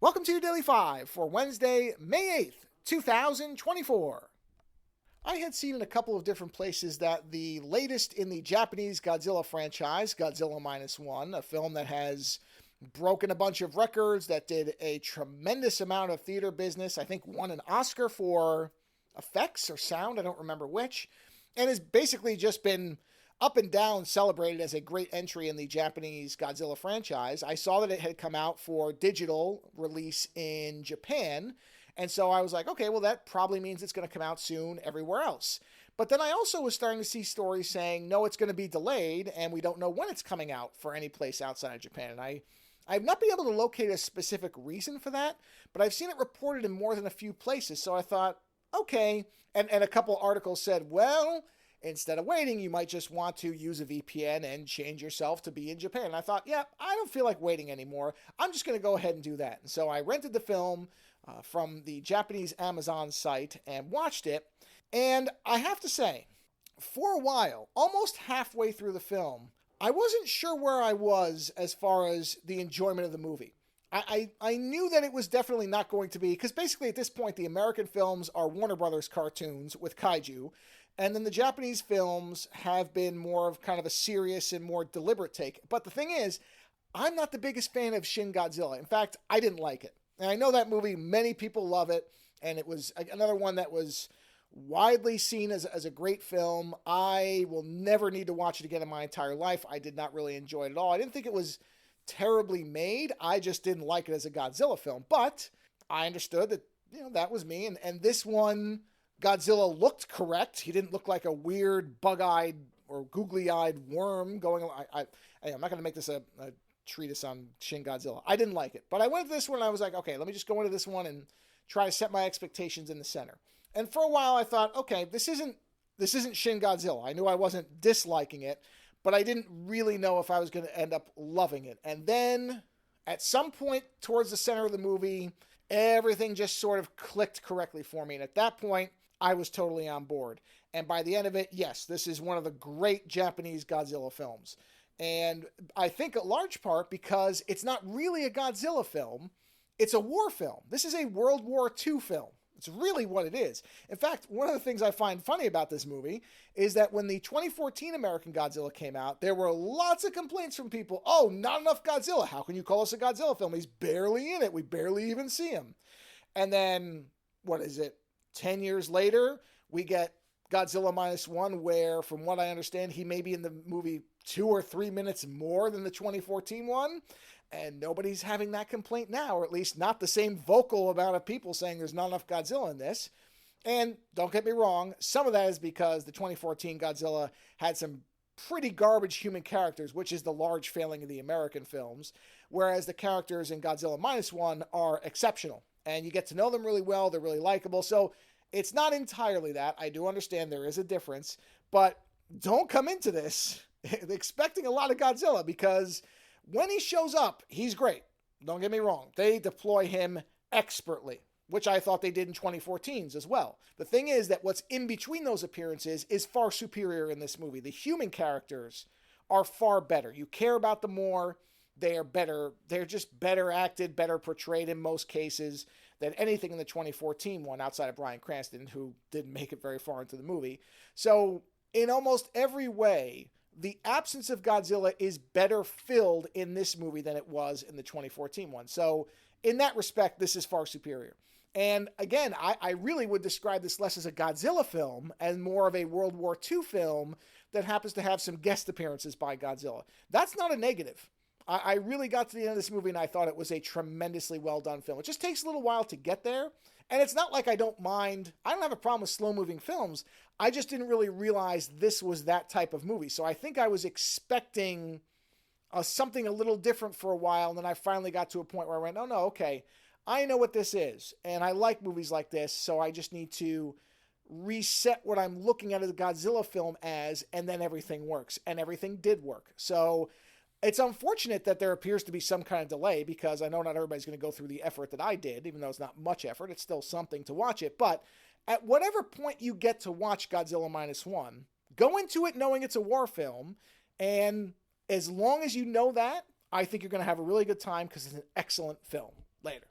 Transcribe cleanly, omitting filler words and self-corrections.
Welcome to your Daily 5 for Wednesday, May 8th, 2024. I had seen in a couple of different places that the latest in the Japanese Godzilla franchise, Godzilla Minus One, a film that has broken a bunch of records, that did a tremendous amount of theater business, I think won an Oscar for effects or sound, I don't remember which, and has basically just been up and down celebrated as a great entry in the Japanese Godzilla franchise. I saw that it had come out for digital release in Japan, and so I was like, okay, well, that probably means it's going to come out soon everywhere else. But then I also was starting to see stories saying, no, it's going to be delayed, and we don't know when it's coming out for any place outside of Japan. And I've not been able to locate a specific reason for that, but I've seen it reported in more than a few places, so I thought, okay. And a couple articles said, well, instead of waiting, you might just want to use a VPN and change yourself to be in Japan. And I thought, yeah, I don't feel like waiting anymore. I'm just going to go ahead and do that. And so I rented the film from the Japanese Amazon site and watched it. And I have to say, for a while, almost halfway through the film, I wasn't sure where I was as far as the enjoyment of the movie. I knew that it was definitely not going to be, because basically at this point, the American films are Warner Brothers cartoons with kaiju. And then the Japanese films have been more of kind of a serious and more deliberate take. But the thing is, I'm not the biggest fan of Shin Godzilla. In fact, I didn't like it. And I know that movie, many people love it. And it was another one that was widely seen as a great film. I will never need to watch it again in my entire life. I did not really enjoy it at all. I didn't think it was terribly made. I just didn't like it as a Godzilla film. But I understood that, that was me. And this one, Godzilla looked correct. He didn't look like a weird bug-eyed or googly-eyed worm going. I'm not going to make this a treatise on Shin Godzilla. I didn't like it, but I went to this one and I was like, okay, let me just go into this one and try to set my expectations in the center. And for a while I thought, okay, this isn't Shin Godzilla. I knew I wasn't disliking it, but I didn't really know if I was going to end up loving it. And then at some point towards the center of the movie, everything just sort of clicked correctly for me. And at that point, I was totally on board. And by the end of it, yes, this is one of the great Japanese Godzilla films. And I think a large part because it's not really a Godzilla film, it's a war film. This is a World War II film. It's really what it is. In fact, one of the things I find funny about this movie is that when the 2014 American Godzilla came out, there were lots of complaints from people. Oh, not enough Godzilla. How can you call us a Godzilla film? He's barely in it. We barely even see him. And then, 10 years later, we get Godzilla Minus One, where, from what I understand, he may be in the movie 2 or 3 minutes more than the 2014 one. And nobody's having that complaint now, or at least not the same vocal amount of people saying there's not enough Godzilla in this. And don't get me wrong, some of that is because the 2014 Godzilla had some pretty garbage human characters, which is the large failing of the American films, whereas the characters in Godzilla Minus One are exceptional. And you get to know them really well, they're really likable. So it's not entirely that. I do understand there is a difference, but don't come into this expecting a lot of Godzilla, because when he shows up, he's great. Don't get me wrong. They deploy him expertly, which I thought they did in 2014's as well. The thing is that what's in between those appearances is far superior in this movie. The human characters are far better. You care about them more. They are better. They're just better acted, better portrayed in most cases than anything in the 2014 one, outside of Bryan Cranston, who didn't make it very far into the movie. So in almost every way, the absence of Godzilla is better filled in this movie than it was in the 2014 one. So in that respect, this is far superior. And again, I really would describe this less as a Godzilla film and more of a World War II film that happens to have some guest appearances by Godzilla. That's not a negative. I really got to the end of this movie and I thought it was a tremendously well done film. It just takes a little while to get there. And it's not like I don't have a problem with slow moving films. I just didn't really realize this was that type of movie. So I think I was expecting something a little different for a while. And then I finally got to a point where I went, oh no, okay, I know what this is. And I like movies like this. So I just need to reset what I'm looking at a Godzilla film as, and then everything works. And everything did work. So it's unfortunate that there appears to be some kind of delay, because I know not everybody's going to go through the effort that I did, even though it's not much effort. It's still something to watch it. But at whatever point you get to watch Godzilla Minus One, go into it knowing it's a war film. And as long as you know that, I think you're going to have a really good time, because it's an excellent film. Later.